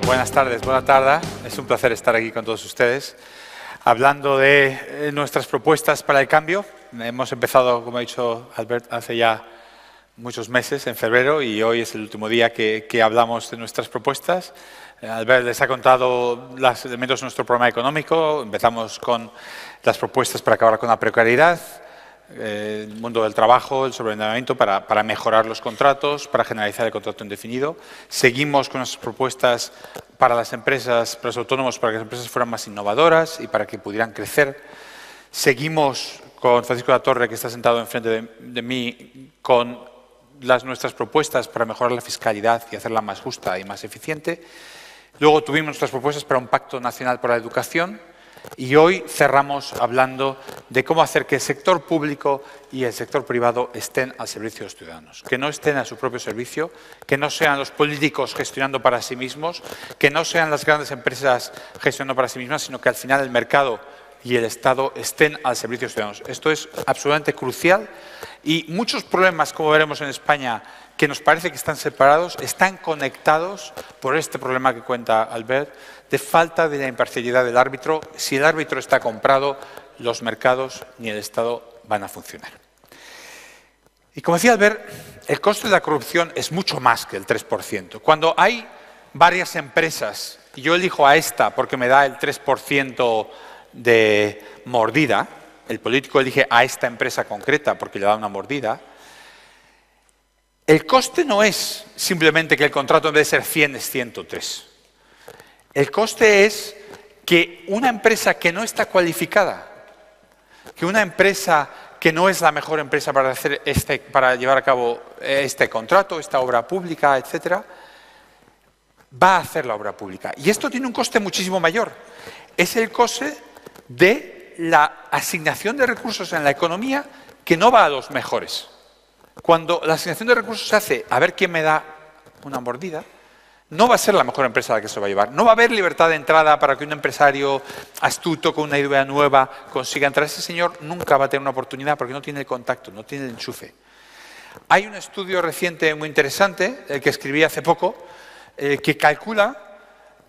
Buenas tardes, buena tarde. Es un placer estar aquí con todos ustedes hablando de nuestras propuestas para el cambio. Hemos empezado, como ha dicho Albert, hace ya muchos meses, en febrero, y hoy es el último día que hablamos de nuestras propuestas. Albert les ha contado los elementos de nuestro programa económico. Empezamos con las propuestas para acabar con la precariedad, el mundo del trabajo, el sobreendeudamiento para mejorar los contratos, para generalizar el contrato indefinido. Seguimos con nuestras propuestas para las empresas, para los autónomos, para que las empresas fueran más innovadoras y para que pudieran crecer. Seguimos con Francisco de la Torre, que está sentado enfrente de mí, con nuestras propuestas para mejorar la fiscalidad y hacerla más justa y más eficiente. Luego tuvimos nuestras propuestas para un pacto nacional por la educación. Y hoy cerramos hablando de cómo hacer que el sector público y el sector privado estén al servicio de los ciudadanos, que no estén a su propio servicio, que no sean los políticos gestionando para sí mismos, que no sean las grandes empresas gestionando para sí mismas, sino que al final el mercado y el Estado estén al servicio de los ciudadanos. Esto es absolutamente crucial y muchos problemas, como veremos en España, que nos parece que están separados, están conectados por este problema que cuenta Albert, de falta de la imparcialidad del árbitro. Si el árbitro está comprado, los mercados ni el Estado van a funcionar. Y como decía Albert, el coste de la corrupción es mucho más que el 3%. Cuando hay varias empresas, y yo elijo a esta porque me da el 3% de mordida, el político elige a esta empresa concreta porque le da una mordida, el coste no es simplemente que el contrato en vez de ser 100 es 103. El coste es que una empresa que no está cualificada, que una empresa que no es la mejor empresa para llevar a cabo este contrato, esta obra pública, etcétera, va a hacer la obra pública. Y esto tiene un coste muchísimo mayor. Es el coste de la asignación de recursos en la economía que no va a los mejores. Cuando la asignación de recursos se hace a ver quién me da una mordida, no va a ser la mejor empresa la que se va a llevar. No va a haber libertad de entrada para que un empresario astuto con una idea nueva consiga entrar. Ese señor nunca va a tener una oportunidad porque no tiene el contacto, no tiene el enchufe. Hay un estudio reciente muy interesante, el que escribí hace poco, que calcula,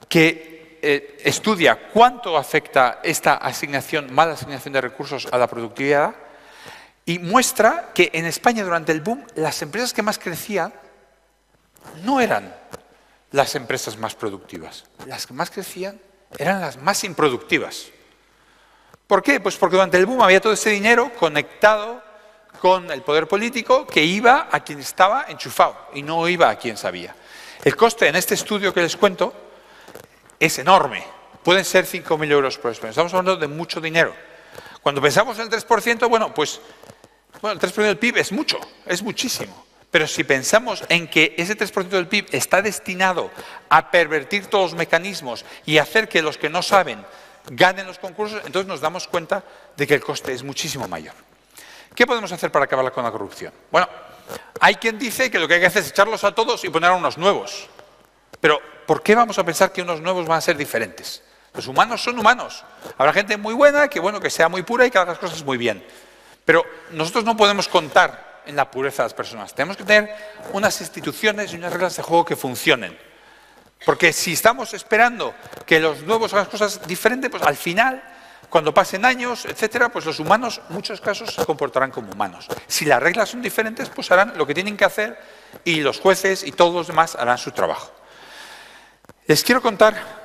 que estudia cuánto afecta esta asignación, mala asignación de recursos a la productividad. Y muestra que en España durante el boom las empresas que más crecían no eran las empresas más productivas. Las que más crecían eran las más improductivas. ¿Por qué? Pues porque durante el boom había todo ese dinero conectado con el poder político que iba a quien estaba enchufado y no iba a quien sabía. El coste en este estudio que les cuento es enorme. Pueden ser 5.000 euros por persona. Estamos hablando de mucho dinero. Cuando pensamos en el 3%, bueno, el 3% del PIB es mucho, es muchísimo. Pero si pensamos en que ese 3% del PIB está destinado a pervertir todos los mecanismos y hacer que los que no saben ganen los concursos, entonces nos damos cuenta de que el coste es muchísimo mayor. ¿Qué podemos hacer para acabar con la corrupción? Bueno, hay quien dice que lo que hay que hacer es echarlos a todos y poner a unos nuevos. Pero, ¿por qué vamos a pensar que unos nuevos van a ser diferentes? Los humanos son humanos. Habrá gente muy buena, que sea muy pura y que haga las cosas muy bien. Pero nosotros no podemos contar en la pureza de las personas. Tenemos que tener unas instituciones y unas reglas de juego que funcionen. Porque si estamos esperando que los nuevos hagan cosas diferentes, pues al final, cuando pasen años, etcétera, pues los humanos, en muchos casos, se comportarán como humanos. Si las reglas son diferentes, pues harán lo que tienen que hacer y los jueces y todos los demás harán su trabajo. Les quiero contar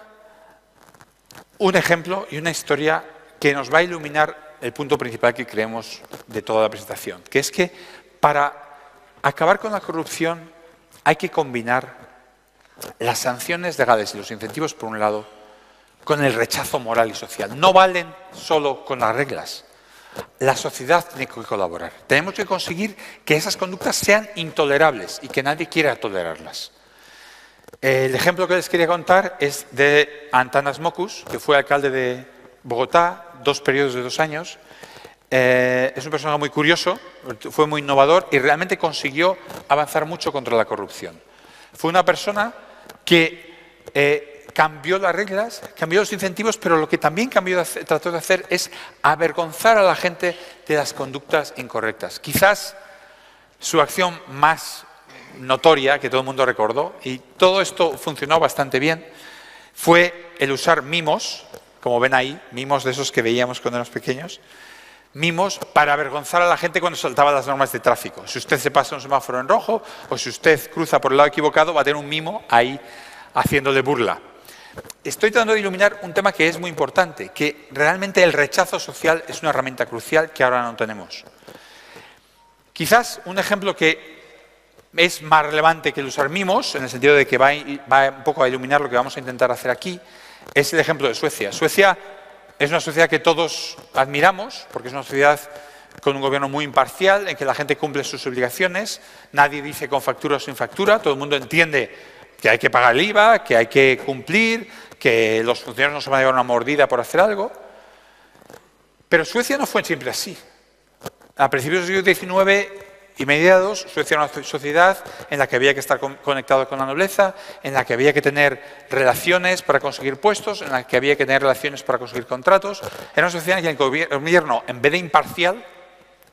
un ejemplo y una historia que nos va a iluminar el punto principal que creemos de toda la presentación, que es que para acabar con la corrupción hay que combinar las sanciones legales y los incentivos, por un lado, con el rechazo moral y social. No valen solo con las reglas. La sociedad tiene que colaborar. Tenemos que conseguir que esas conductas sean intolerables y que nadie quiera tolerarlas. El ejemplo que les quería contar es de Antanas Mockus, que fue alcalde de Bogotá, 2 periodos de 2 años. Es un personaje muy curioso, fue muy innovador y realmente consiguió avanzar mucho contra la corrupción. Fue una persona que cambió las reglas, cambió los incentivos, pero lo que también trató de hacer es avergonzar a la gente de las conductas incorrectas. Quizás su acción más notoria, que todo el mundo recordó, y todo esto funcionó bastante bien, fue el usar mimos, como ven ahí, mimos de esos que veíamos cuando éramos pequeños, mimos para avergonzar a la gente cuando saltaba las normas de tráfico. Si usted se pasa un semáforo en rojo o si usted cruza por el lado equivocado, va a tener un mimo ahí haciéndole burla. Estoy tratando de iluminar un tema que es muy importante, que realmente el rechazo social es una herramienta crucial que ahora no tenemos. Quizás un ejemplo que es más relevante que el usar mimos, en el sentido de que va un poco a iluminar lo que vamos a intentar hacer aquí, es el ejemplo de Suecia. Suecia es una sociedad que todos admiramos, porque es una sociedad con un gobierno muy imparcial, en que la gente cumple sus obligaciones, nadie dice con factura o sin factura, todo el mundo entiende que hay que pagar el IVA, que hay que cumplir, que los funcionarios no se van a llevar una mordida por hacer algo. Pero Suecia no fue siempre así. A principios del siglo XIX y mediados, Suecia era una sociedad en la que había que estar conectado con la nobleza, en la que había que tener relaciones para conseguir puestos, en la que había que tener relaciones para conseguir contratos. Era una sociedad en la que el gobierno, en vez de imparcial,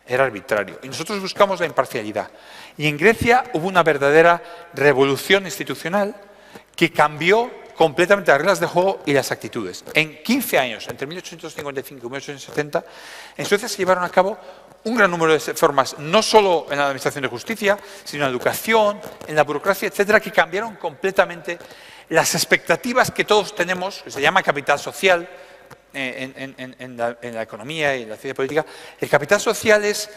era arbitrario. Y nosotros buscamos la imparcialidad. Y en Grecia hubo una verdadera revolución institucional que cambió completamente las reglas de juego y las actitudes. En 15 años, entre 1855 y 1870, en Suecia se llevaron a cabo un gran número de reformas, no solo en la administración de justicia, sino en la educación, en la burocracia, etcétera, que cambiaron completamente las expectativas que todos tenemos, que se llama capital social en la economía y en la ciencia política. El capital social es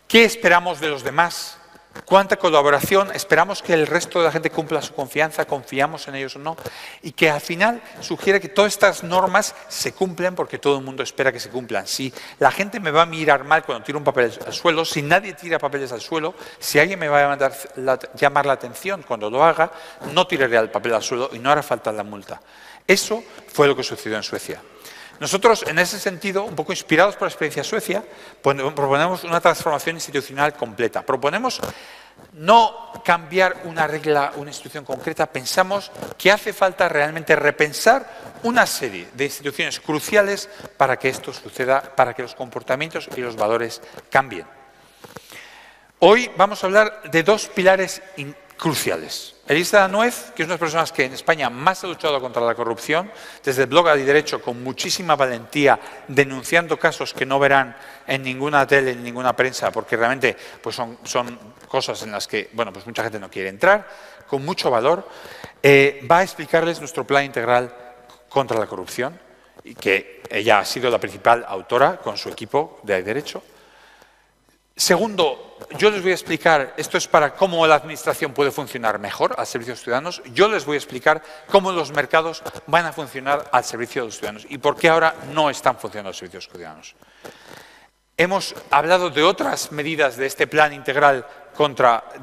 qué esperamos de los demás, cuánta colaboración, esperamos que el resto de la gente cumpla su confianza, confiamos en ellos o no, y que al final sugiere que todas estas normas se cumplen porque todo el mundo espera que se cumplan. Si la gente me va a mirar mal cuando tiro un papel al suelo, si nadie tira papeles al suelo, si alguien me va a llamar la atención cuando lo haga, no tiraré el papel al suelo y no hará falta la multa. Eso fue lo que sucedió en Suecia. Nosotros, en ese sentido, un poco inspirados por la experiencia de Suecia, proponemos una transformación institucional completa. Proponemos no cambiar una regla, una institución concreta, pensamos que hace falta realmente repensar una serie de instituciones cruciales para que esto suceda, para que los comportamientos y los valores cambien. Hoy vamos a hablar de dos pilares cruciales. Elisa Nuez, que es una de las personas que en España más ha luchado contra la corrupción, desde el blog Adiderecho, con muchísima valentía, denunciando casos que no verán en ninguna tele, en ninguna prensa, porque realmente pues son cosas en las que pues mucha gente no quiere entrar, con mucho valor, va a explicarles nuestro plan integral contra la corrupción, y que ella ha sido la principal autora con su equipo de Adiderecho. Segundo, yo les voy a explicar, esto es para cómo la administración puede funcionar mejor al servicio de los ciudadanos, yo les voy a explicar cómo los mercados van a funcionar al servicio de los ciudadanos y por qué ahora no están funcionando al servicio de los ciudadanos. Hemos hablado de otras medidas de este plan integral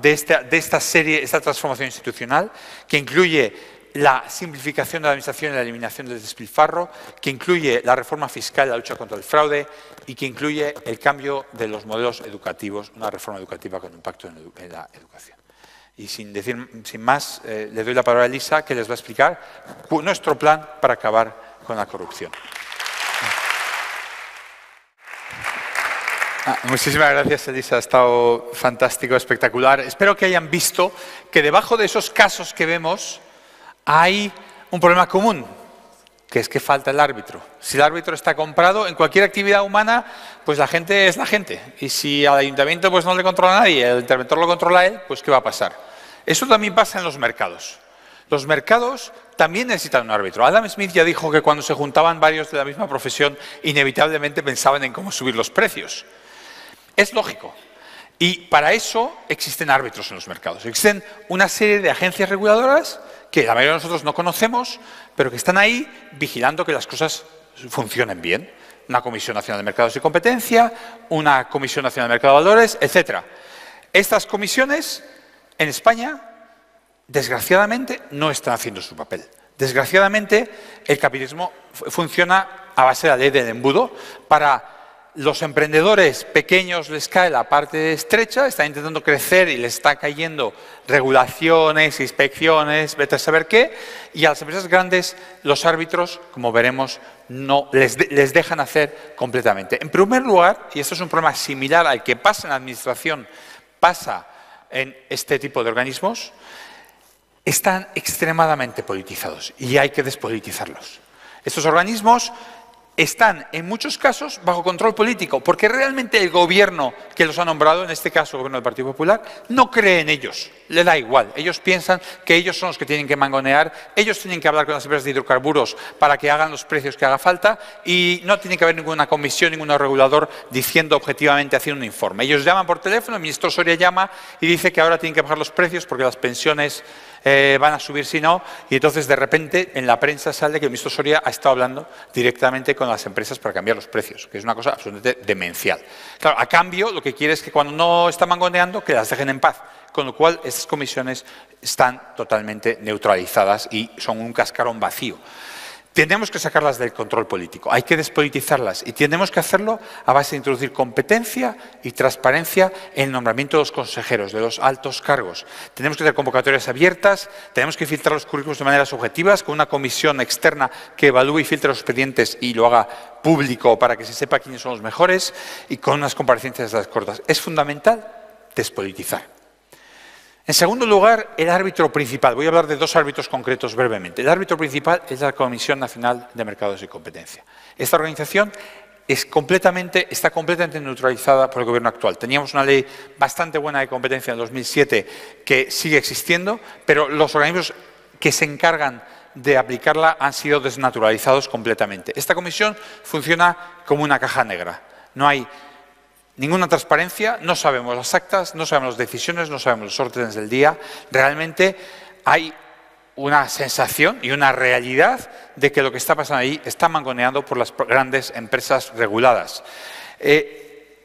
de esta serie, esta transformación institucional, que incluye la simplificación de la administración y la eliminación del despilfarro, que incluye la reforma fiscal, la lucha contra el fraude y que incluye el cambio de los modelos educativos, una reforma educativa con impacto en la educación. Y sin más, le doy la palabra a Elisa, que les va a explicar nuestro plan para acabar con la corrupción. Muchísimas gracias, Elisa. Ha estado fantástico, espectacular. Espero que hayan visto que debajo de esos casos que vemos hay un problema común, que es que falta el árbitro. Si el árbitro está comprado en cualquier actividad humana, pues la gente es la gente. Y si al ayuntamiento pues no le controla nadie, el interventor lo controla él, pues ¿qué va a pasar? Eso también pasa en los mercados. Los mercados también necesitan un árbitro. Adam Smith ya dijo que cuando se juntaban varios de la misma profesión, inevitablemente pensaban en cómo subir los precios. Es lógico. Y para eso existen árbitros en los mercados. Existen una serie de agencias reguladoras que la mayoría de nosotros no conocemos, pero que están ahí vigilando que las cosas funcionen bien. Una Comisión Nacional de Mercados y Competencia, una Comisión Nacional de Mercado de Valores, etc. Estas comisiones, en España, desgraciadamente, no están haciendo su papel. Desgraciadamente, el capitalismo funciona a base de la ley del embudo. Para los emprendedores pequeños les cae la parte estrecha, están intentando crecer y les está cayendo regulaciones, inspecciones, vete a saber qué, y a las empresas grandes los árbitros, como veremos, no les dejan hacer completamente. En primer lugar, y esto es un problema similar al que pasa en la administración, pasa en este tipo de organismos, están extremadamente politizados y hay que despolitizarlos. Estos organismos están, en muchos casos, bajo control político, porque realmente el gobierno que los ha nombrado, en este caso el gobierno del Partido Popular, no cree en ellos, le da igual. Ellos piensan que ellos son los que tienen que mangonear, ellos tienen que hablar con las empresas de hidrocarburos para que hagan los precios que haga falta y no tiene que haber ninguna comisión, ningún regulador diciendo objetivamente, haciendo un informe. Ellos llaman por teléfono, el ministro Soria llama y dice que ahora tienen que bajar los precios porque las pensiones van a subir si no, y entonces de repente en la prensa sale que el ministro Soria ha estado hablando directamente con las empresas para cambiar los precios, que es una cosa absolutamente demencial. Claro, a cambio lo que quiere es que cuando no está mangoneando, que las dejen en paz, con lo cual estas comisiones están totalmente neutralizadas y son un cascarón vacío. Tenemos que sacarlas del control político, hay que despolitizarlas y tenemos que hacerlo a base de introducir competencia y transparencia en el nombramiento de los consejeros, de los altos cargos. Tenemos que tener convocatorias abiertas, tenemos que filtrar los currículos de manera subjetiva, con una comisión externa que evalúe y filtre los expedientes y lo haga público para que se sepa quiénes son los mejores y con unas comparecencias de las cortas. Es fundamental despolitizar. En segundo lugar, el árbitro principal. Voy a hablar de dos árbitros concretos brevemente. El árbitro principal es la Comisión Nacional de Mercados y Competencia. Esta organización está completamente neutralizada por el gobierno actual. Teníamos una ley bastante buena de competencia en 2007 que sigue existiendo, pero los organismos que se encargan de aplicarla han sido desnaturalizados completamente. Esta comisión funciona como una caja negra. No hay ninguna transparencia, no sabemos las actas, no sabemos las decisiones, no sabemos los órdenes del día. Realmente hay una sensación y una realidad de que lo que está pasando ahí está mangoneado por las grandes empresas reguladas.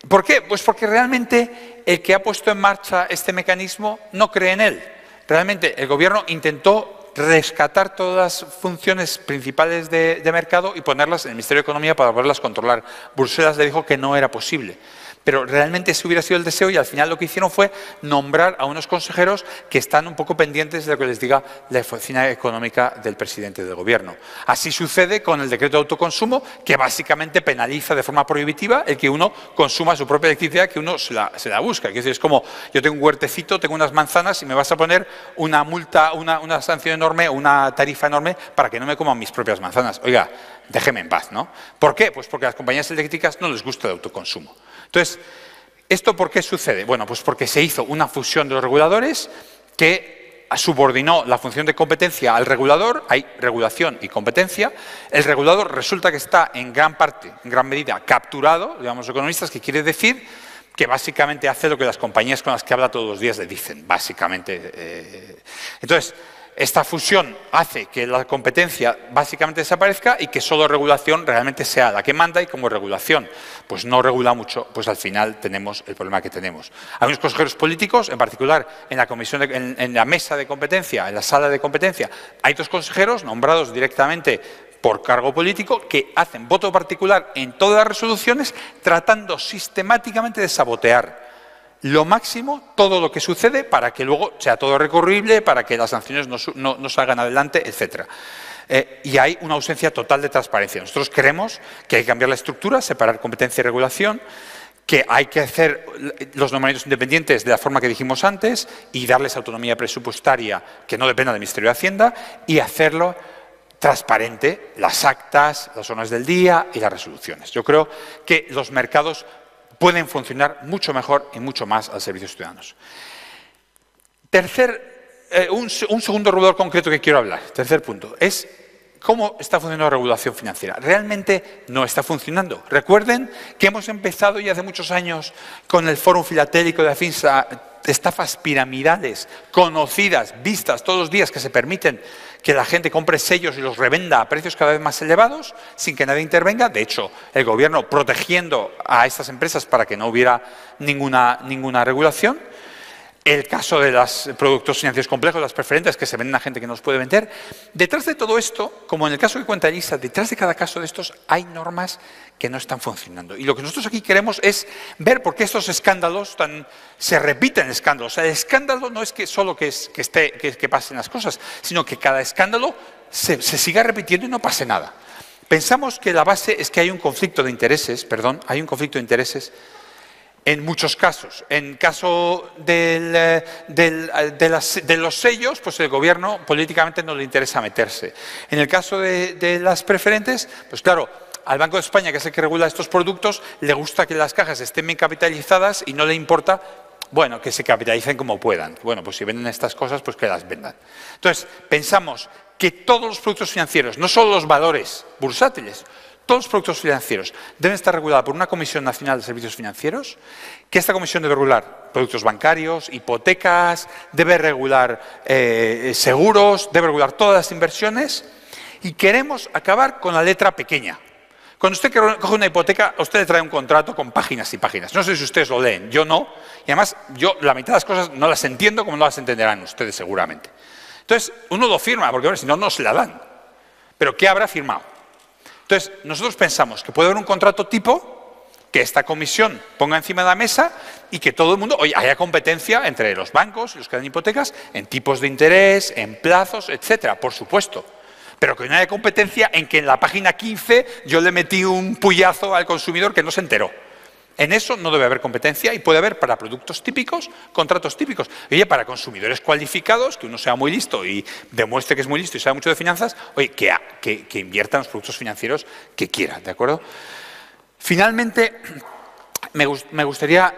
¿Por qué? Pues porque realmente el que ha puesto en marcha este mecanismo no cree en él. Realmente el gobierno intentó rescatar todas las funciones principales de mercado y ponerlas en el Ministerio de Economía para poderlas controlar. Bruselas le dijo que no era posible. Pero realmente ese hubiera sido el deseo y al final lo que hicieron fue nombrar a unos consejeros que están un poco pendientes de lo que les diga la oficina económica del presidente del gobierno. Así sucede con el decreto de autoconsumo, que básicamente penaliza de forma prohibitiva el que uno consuma su propia electricidad, que uno se la busca. Es como, yo tengo un huertecito, tengo unas manzanas y me vas a poner una multa, una sanción enorme, una tarifa enorme para que no me coman mis propias manzanas. Oiga, déjeme en paz, ¿no? ¿Por qué? Pues porque a las compañías eléctricas no les gusta el autoconsumo. Entonces, ¿esto por qué sucede? Bueno, pues porque se hizo una fusión de los reguladores que subordinó la función de competencia al regulador, hay regulación y competencia. El regulador resulta que está en gran parte, en gran medida, capturado, digamos los economistas, que quiere decir que básicamente hace lo que las compañías con las que habla todos los días le dicen, básicamente. Entonces, esta fusión hace que la competencia básicamente desaparezca y que solo regulación realmente sea la que manda y como regulación pues no regula mucho, pues al final tenemos el problema que tenemos. Hay unos consejeros políticos, en particular en la comisión en la mesa de competencia, en la sala de competencia, hay dos consejeros nombrados directamente por cargo político que hacen voto particular en todas las resoluciones tratando sistemáticamente de sabotear lo máximo todo lo que sucede para que luego sea todo recurrible, para que las sanciones no salgan adelante, etc. Y hay una ausencia total de transparencia. Nosotros creemos que hay que cambiar la estructura, separar competencia y regulación, que hay que hacer los nombramientos independientes de la forma que dijimos antes y darles autonomía presupuestaria que no dependa del Ministerio de Hacienda y hacerlo transparente, las actas, las órdenes del día y las resoluciones. Yo creo que los mercados pueden funcionar mucho mejor y mucho más al servicio de los ciudadanos. Un segundo regulador concreto que quiero hablar, tercer punto, es cómo está funcionando la regulación financiera. Realmente no está funcionando. Recuerden que hemos empezado ya hace muchos años con el Fórum Filatélico de la FINSA, estafas piramidales, conocidas, vistas todos los días, que se permiten que la gente compre sellos y los revenda a precios cada vez más elevados sin que nadie intervenga. De hecho, el gobierno protegiendo a estas empresas para que no hubiera ninguna regulación. El caso de los productos financieros complejos, las preferentes que se venden a gente que no los puede vender. Detrás de todo esto, como en el caso que cuenta Elisa, detrás de cada caso de estos hay normas que no están funcionando. Y lo que nosotros aquí queremos es ver por qué estos escándalos se repiten escándalos. O sea, el escándalo no es que solo que pasen las cosas, sino que cada escándalo se siga repitiendo y no pase nada. Pensamos que la base es que hay un conflicto de intereses, en muchos casos. En caso de los sellos, pues el gobierno políticamente no le interesa meterse. En el caso de las preferentes, pues claro, al Banco de España, que es el que regula estos productos, le gusta que las cajas estén bien capitalizadas y no le importa, bueno, que se capitalicen como puedan. Bueno, pues si venden estas cosas, pues que las vendan. Entonces, pensamos que todos los productos financieros, no solo los valores bursátiles, todos los productos financieros deben estar regulados por una Comisión Nacional de Servicios Financieros, que esta comisión debe regular productos bancarios, hipotecas, debe regular seguros, debe regular todas las inversiones, y queremos acabar con la letra pequeña. Cuando usted coge una hipoteca, a usted le trae un contrato con páginas y páginas. No sé si ustedes lo leen, yo no, y además yo la mitad de las cosas no las entiendo como no las entenderán ustedes seguramente. Entonces, uno lo firma, porque si no, no se la dan. Pero ¿qué habrá firmado? Entonces, nosotros pensamos que puede haber un contrato tipo que esta comisión ponga encima de la mesa y que todo el mundo, oye, haya competencia entre los bancos y los que dan hipotecas en tipos de interés, en plazos, etcétera, por supuesto. Pero que no haya competencia en que en la página 15 yo le metí un puyazo al consumidor que no se enteró. En eso no debe haber competencia y puede haber para productos típicos, contratos típicos. Oye, para consumidores cualificados, que uno sea muy listo y demuestre que es muy listo y sabe mucho de finanzas, oye, que invierta en los productos financieros que quiera, ¿de acuerdo? Finalmente, me gustaría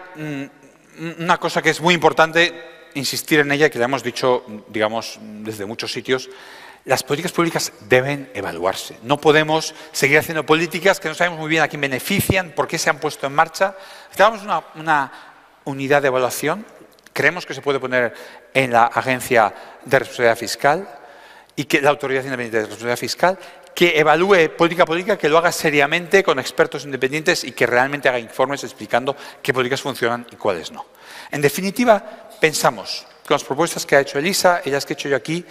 una cosa que es muy importante, insistir en ella, que la hemos dicho, digamos, desde muchos sitios. Las políticas públicas deben evaluarse. No podemos seguir haciendo políticas que no sabemos muy bien a quién benefician, por qué se han puesto en marcha. Necesitamos una unidad de evaluación. Creemos que se puede poner en la Agencia de Responsabilidad Fiscal y que la Autoridad Independiente de Responsabilidad Fiscal, que evalúe política, que lo haga seriamente con expertos independientes y que realmente haga informes explicando qué políticas funcionan y cuáles no. En definitiva, pensamos, con las propuestas que ha hecho Elisa y las que he hecho yo aquí,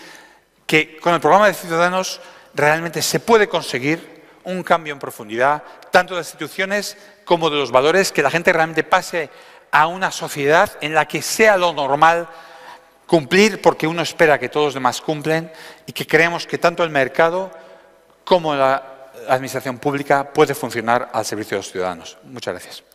que con el programa de Ciudadanos realmente se puede conseguir un cambio en profundidad, tanto de las instituciones como de los valores, que la gente realmente pase a una sociedad en la que sea lo normal cumplir porque uno espera que todos los demás cumplen y que creemos que tanto el mercado como la administración pública puede funcionar al servicio de los ciudadanos. Muchas gracias.